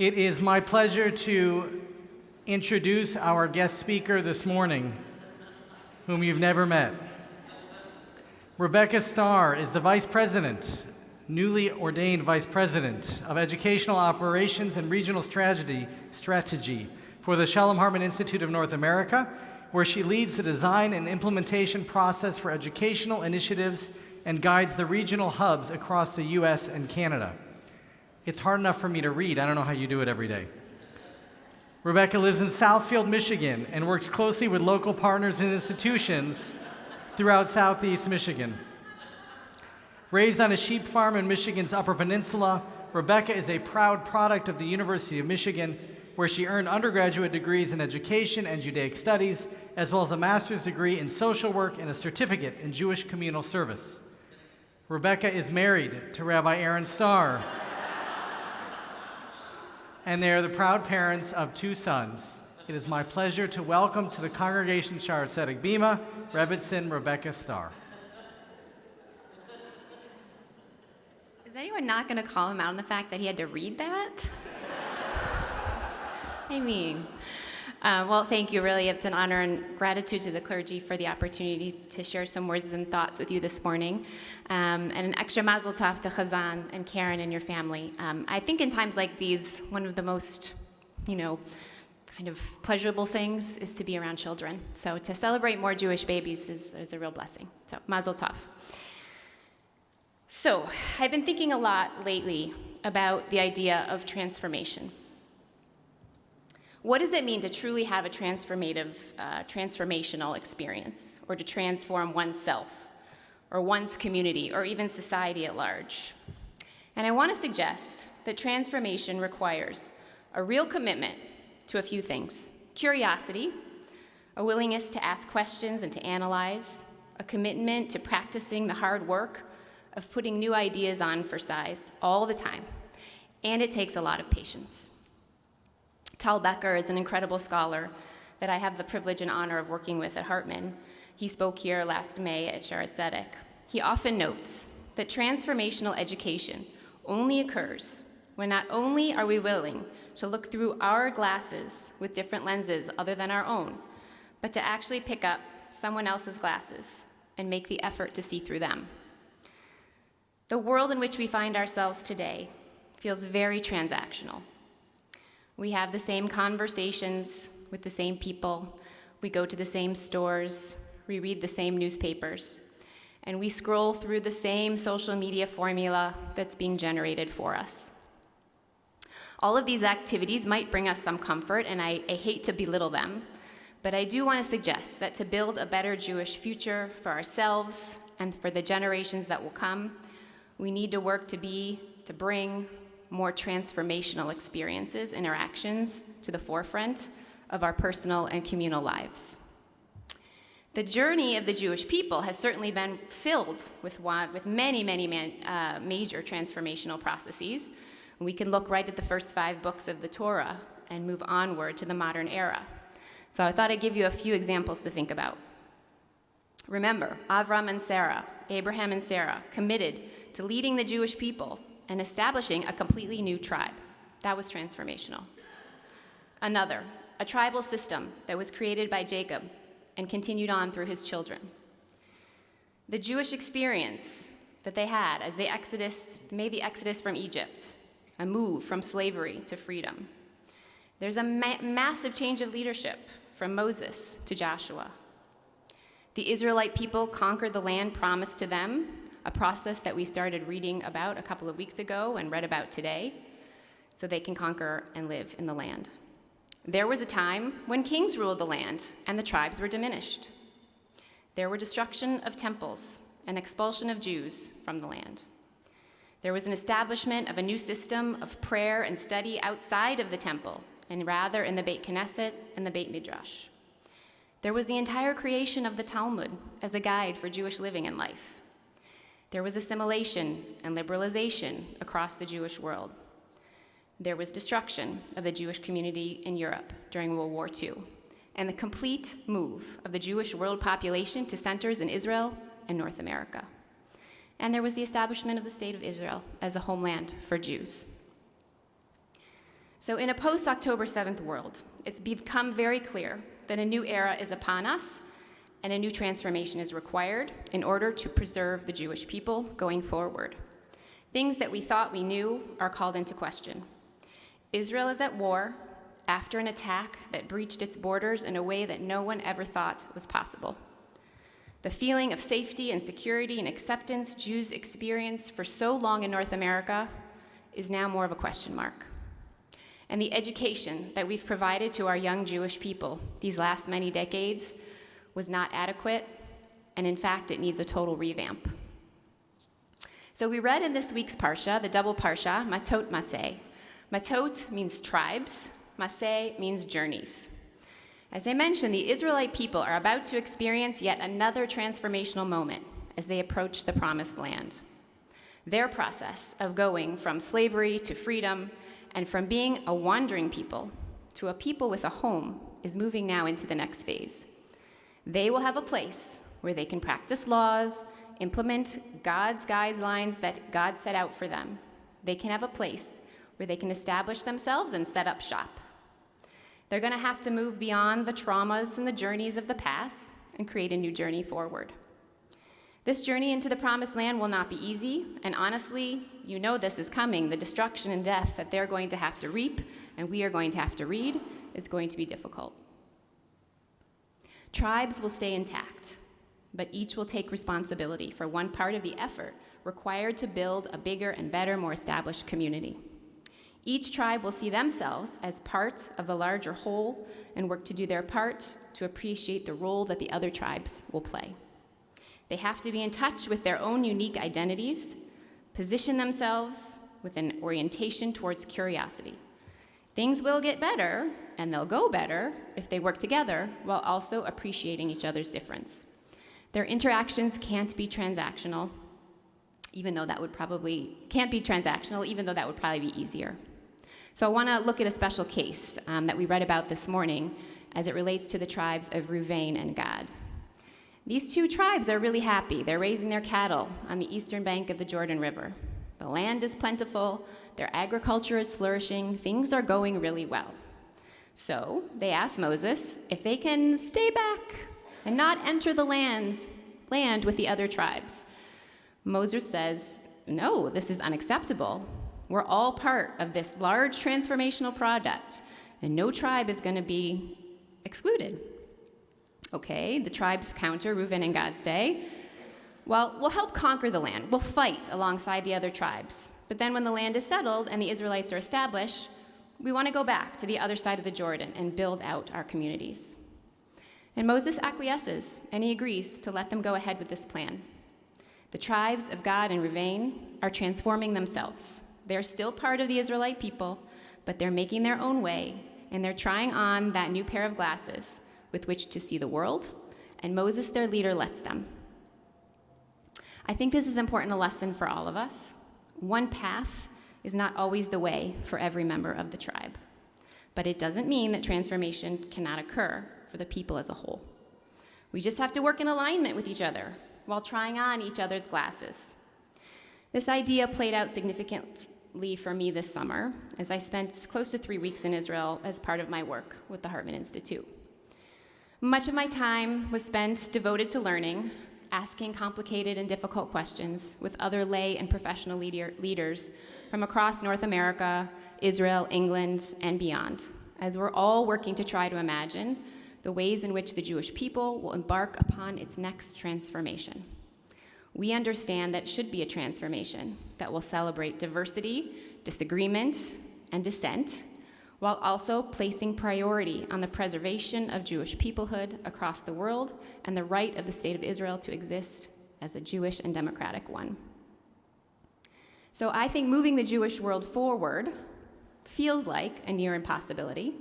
It is my pleasure to introduce our guest speaker this morning, whom you've never met. Rebecca Starr is the Vice President, newly ordained Vice President of Educational Operations and Regional Strategy for the Shalom Hartman Institute of North America, where she leads the design and implementation process for educational initiatives and guides the regional hubs across the US and Canada. It's hard enough for me to read. I don't know how you do it every day. Rebecca lives in Southfield, Michigan, and works closely with local partners and institutions throughout Southeast Michigan. Raised on a sheep farm in Michigan's Upper Peninsula, Rebecca is a proud product of the University of Michigan, where she earned undergraduate degrees in education and Judaic studies, as well as a master's degree in social work and a certificate in Jewish communal service. Rebecca is married to Rabbi Aaron Starr, and they are the proud parents of 2 sons. It is my pleasure to welcome to the Congregation Shaarey Zedek Bima, Rebbetzin Rebecca Starr. Is anyone not going to call him out on the fact that he had to read that? I mean, well, thank you, really. It's an honor and gratitude to the clergy for the opportunity to share some words and thoughts with you this morning. And an extra mazel tov to Chazan and Karen and your family. I think in times like these, one of the most, kind of pleasurable things is to be around children. So to celebrate more Jewish babies is a real blessing. So mazel tov. So I've been thinking a lot lately about the idea of transformation. What does it mean to truly have a transformational experience, or to transform oneself, or one's community, or even society at large? And I want to suggest that transformation requires a real commitment to a few things: curiosity, a willingness to ask questions and to analyze, a commitment to practicing the hard work of putting new ideas on for size all the time, and it takes a lot of patience. Tal Becker is an incredible scholar that I have the privilege and honor of working with at Hartman. He spoke here last May at Shaarey Zedek. He often notes that transformational education only occurs when not only are we willing to look through our glasses with different lenses other than our own, but to actually pick up someone else's glasses and make the effort to see through them. The world in which we find ourselves today feels very transactional. We have the same conversations with the same people, we go to the same stores, we read the same newspapers, and we scroll through the same social media formula that's being generated for us. All of these activities might bring us some comfort, and I hate to belittle them, but I do want to suggest that to build a better Jewish future for ourselves and for the generations that will come, we need to work to bring more transformational experiences, interactions to the forefront of our personal and communal lives. The journey of the Jewish people has certainly been filled with many major transformational processes. We can look right at the first 5 books of the Torah and move onward to the modern era. So I thought I'd give you a few examples to think about. Remember, Abraham and Sarah committed to leading the Jewish people and establishing a completely new tribe. That was transformational. Another, a tribal system that was created by Jacob and continued on through his children. The Jewish experience that they had as they made the exodus from Egypt, a move from slavery to freedom. There's a massive change of leadership from Moses to Joshua. The Israelite people conquered the land promised to them, a process that we started reading about a couple of weeks ago and read about today, so they can conquer and live in the land. There was a time when kings ruled the land and the tribes were diminished. There were destruction of temples and expulsion of Jews from the land. There was an establishment of a new system of prayer and study outside of the temple, and rather in the Beit Knesset and the Beit Midrash. There was the entire creation of the Talmud as a guide for Jewish living and life. There was assimilation and liberalization across the Jewish world. There was destruction of the Jewish community in Europe during World War II, and the complete move of the Jewish world population to centers in Israel and North America. And there was the establishment of the State of Israel as a homeland for Jews. So in a post-October 7th world, it's become very clear that a new era is upon us and a new transformation is required in order to preserve the Jewish people going forward. Things that we thought we knew are called into question. Israel is at war after an attack that breached its borders in a way that no one ever thought was possible. The feeling of safety and security and acceptance Jews experienced for so long in North America is now more of a question mark. And the education that we've provided to our young Jewish people these last many decades was not adequate, and in fact, it needs a total revamp. So we read in this week's Parsha, the double Parsha, Mattot-Masei. Mattot means tribes, Masei means journeys. As I mentioned, the Israelite people are about to experience yet another transformational moment as they approach the Promised Land. Their process of going from slavery to freedom and from being a wandering people to a people with a home is moving now into the next phase. They will have a place where they can practice laws, implement God's guidelines that God set out for them. They can have a place where they can establish themselves and set up shop. They're going to have to move beyond the traumas and the journeys of the past and create a new journey forward. This journey into the Promised Land will not be easy, and honestly, you know this is coming. The destruction and death that they're going to have to reap and we are going to have to read is going to be difficult. Tribes will stay intact, but each will take responsibility for one part of the effort required to build a bigger and better, more established community. Each tribe will see themselves as part of the larger whole and work to do their part to appreciate the role that the other tribes will play. They have to be in touch with their own unique identities, position themselves with an orientation towards curiosity. Things will get better, and they'll go better if they work together while also appreciating each other's difference. Their interactions can't be transactional, even though that would probably be easier. So I want to look at a special case that we read about this morning as it relates to the tribes of Reuven and Gad. These two tribes are really happy. They're raising their cattle on the eastern bank of the Jordan River. The land is plentiful, their agriculture is flourishing, things are going really well. So they asked Moses if they can stay back and not enter the land with the other tribes. Moses says, no, this is unacceptable. We're all part of this large transformational project, and no tribe is going to be excluded. Okay, the tribes counter, Reuven and Gad say, well, we'll help conquer the land. We'll fight alongside the other tribes. But then when the land is settled and the Israelites are established, we want to go back to the other side of the Jordan and build out our communities. And Moses acquiesces, and he agrees to let them go ahead with this plan. The tribes of Gad and Reuven are transforming themselves. They're still part of the Israelite people, but they're making their own way, and they're trying on that new pair of glasses with which to see the world, and Moses, their leader, lets them. I think this is important, a lesson for all of us. One path is not always the way for every member of the tribe, but it doesn't mean that transformation cannot occur for the people as a whole. We just have to work in alignment with each other while trying on each other's glasses. This idea played out significantly for me this summer, as I spent close to 3 weeks in Israel as part of my work with the Hartman Institute. Much of my time was spent devoted to learning, asking complicated and difficult questions with other lay and professional leaders from across North America, Israel, England, and beyond, as we're all working to try to imagine the ways in which the Jewish people will embark upon its next transformation. We understand that it should be a transformation that will celebrate diversity, disagreement, and dissent, while also placing priority on the preservation of Jewish peoplehood across the world and the right of the State of Israel to exist as a Jewish and democratic one. So I think moving the Jewish world forward feels like a near impossibility,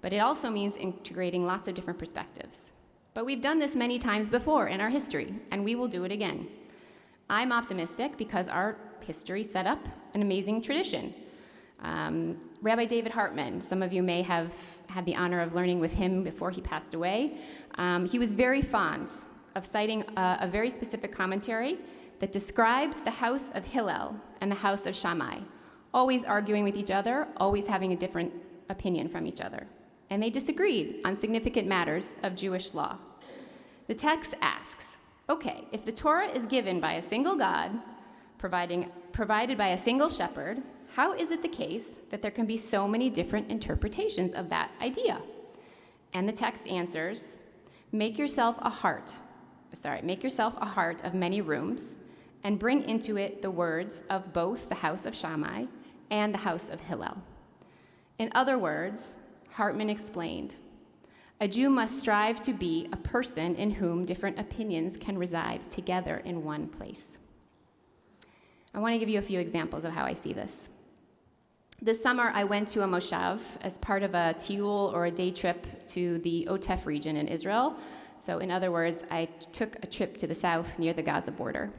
but it also means integrating lots of different perspectives. But we've done this many times before in our history, and we will do it again. I'm optimistic because our history set up an amazing tradition. Rabbi David Hartman, some of you may have had the honor of learning with him before he passed away. He was very fond of citing a very specific commentary that describes the house of Hillel and the house of Shammai, always arguing with each other, always having a different opinion from each other, and they disagreed on significant matters of Jewish law. The text asks, okay, if the Torah is given by a single God, provided by a single shepherd, how is it the case that there can be so many different interpretations of that idea? And the text answers, make yourself a heart of many rooms, and bring into it the words of both the house of Shammai and the house of Hillel. In other words, Hartman explained, a Jew must strive to be a person in whom different opinions can reside together in one place. I want to give you a few examples of how I see this. This summer, I went to a moshav as part of a tiul or a day trip to the Otef region in Israel. So in other words, I took a trip to the south near the Gaza border.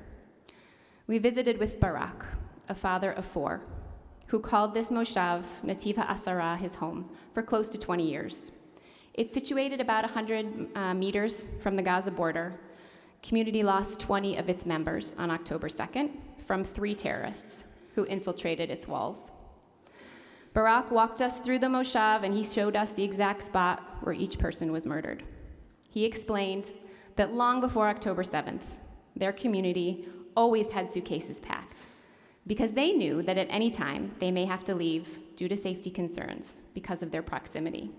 We visited with Barak, a father of 4, who called this moshav Nativ HaAsara his home for close to 20 years. It's situated about 100 meters from the Gaza border. Community lost 20 of its members on October 2nd from 3 terrorists who infiltrated its walls. Barak walked us through the moshav, and he showed us the exact spot where each person was murdered. He explained that long before October 7th, their community always had suitcases packed because they knew that at any time they may have to leave due to safety concerns because of their proximity.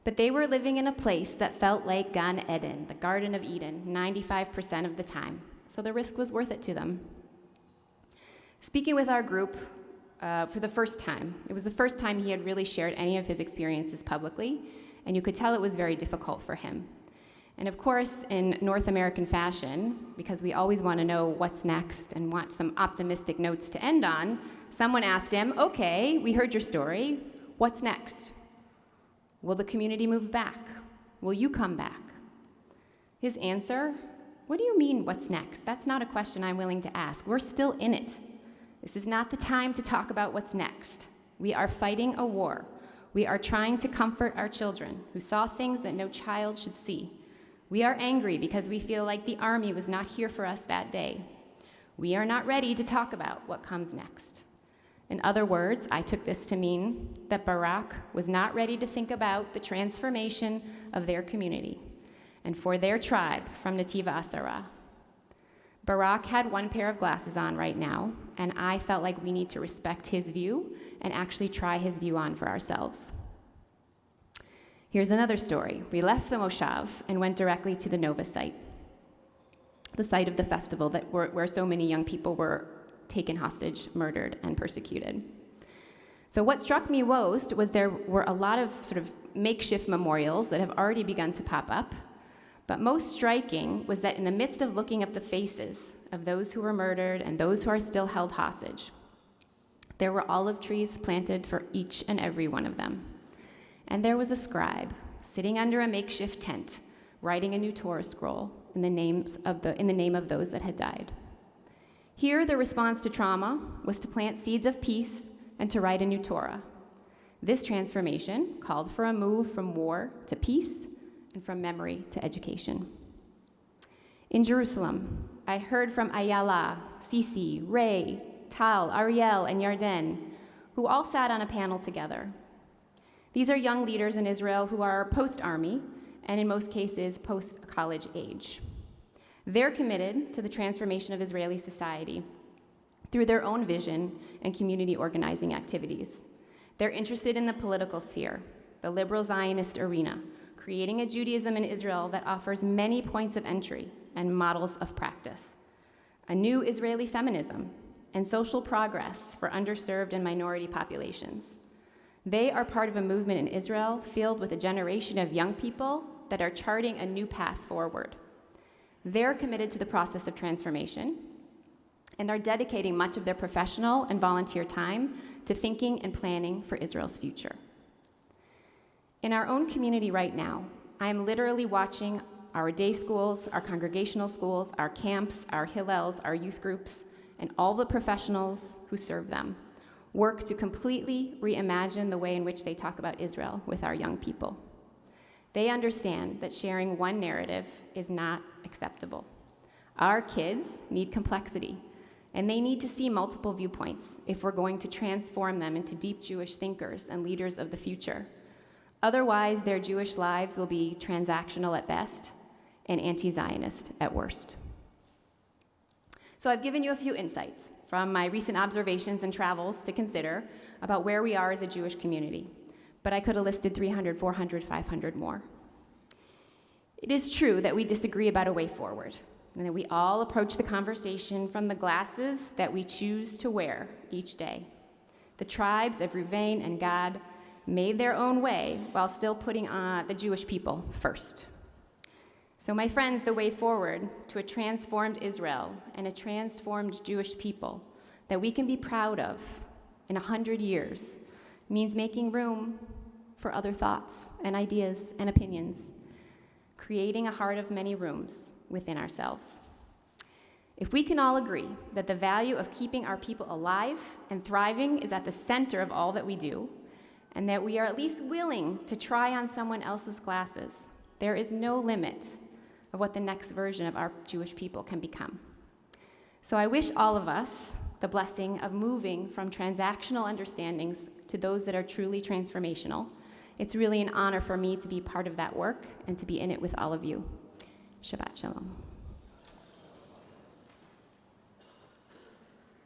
But they were living in a place that felt like Gan Eden, the Garden of Eden, 95% of the time, so the risk was worth it to them. Speaking with our group for the first time, it was the first time he had really shared any of his experiences publicly, and you could tell it was very difficult for him. And of course, in North American fashion, because we always want to know what's next and want some optimistic notes to end on, someone asked him, okay, we heard your story, what's next? Will the community move back? Will you come back? His answer, what do you mean, what's next? That's not a question I'm willing to ask. We're still in it. This is not the time to talk about what's next. We are fighting a war. We are trying to comfort our children who saw things that no child should see. We are angry because we feel like the army was not here for us that day. We are not ready to talk about what comes next. In other words, I took this to mean that Barak was not ready to think about the transformation of their community and for their tribe from Nativ HaAsara. Barak had one pair of glasses on right now, and I felt like we need to respect his view and actually try his view on for ourselves. Here's another story. We left the moshav and went directly to the Nova site, the site of the festival where so many young people were taken hostage, murdered, and persecuted. So what struck me most was there were a lot of sort of makeshift memorials that have already begun to pop up, but most striking was that in the midst of looking at the faces of those who were murdered and those who are still held hostage, there were olive trees planted for each and every one of them. And there was a scribe sitting under a makeshift tent, writing a new Torah scroll in the name of those that had died. Here, the response to trauma was to plant seeds of peace and to write a new Torah. This transformation called for a move from war to peace and from memory to education. In Jerusalem, I heard from Ayala, Sisi, Ray, Tal, Ariel, and Yarden, who all sat on a panel together. These are young leaders in Israel who are post-army and in most cases post-college age. They're committed to the transformation of Israeli society through their own vision and community organizing activities. They're interested in the political sphere, the liberal Zionist arena, creating a Judaism in Israel that offers many points of entry and models of practice, a new Israeli feminism, and social progress for underserved and minority populations. They are part of a movement in Israel filled with a generation of young people that are charting a new path forward. They're committed to the process of transformation and are dedicating much of their professional and volunteer time to thinking and planning for Israel's future. In our own community right now, I am literally watching our day schools, our congregational schools, our camps, our Hillels, our youth groups, and all the professionals who serve them work to completely reimagine the way in which they talk about Israel with our young people. They understand that sharing one narrative is not acceptable. Our kids need complexity. and they need to see multiple viewpoints if we're going to transform them into deep Jewish thinkers and leaders of the future. Otherwise, their Jewish lives will be transactional at best and anti-Zionist at worst. So I've given you a few insights from my recent observations and travels to consider about where we are as a Jewish community, but I could have listed 300, 400, 500 more. It is true that we disagree about a way forward, and that we all approach the conversation from the glasses that we choose to wear each day. The tribes of Reuven and Gad made their own way while still putting the Jewish people first. So my friends, the way forward to a transformed Israel and a transformed Jewish people that we can be proud of in 100 years means making room for other thoughts and ideas and opinions, creating a heart of many rooms within ourselves. If we can all agree that the value of keeping our people alive and thriving is at the center of all that we do, and that we are at least willing to try on someone else's glasses, there is no limit of what the next version of our Jewish people can become. So I wish all of us the blessing of moving from transactional understandings to those that are truly transformational. It's really an honor for me to be part of that work and to be in it with all of you. Shabbat Shalom.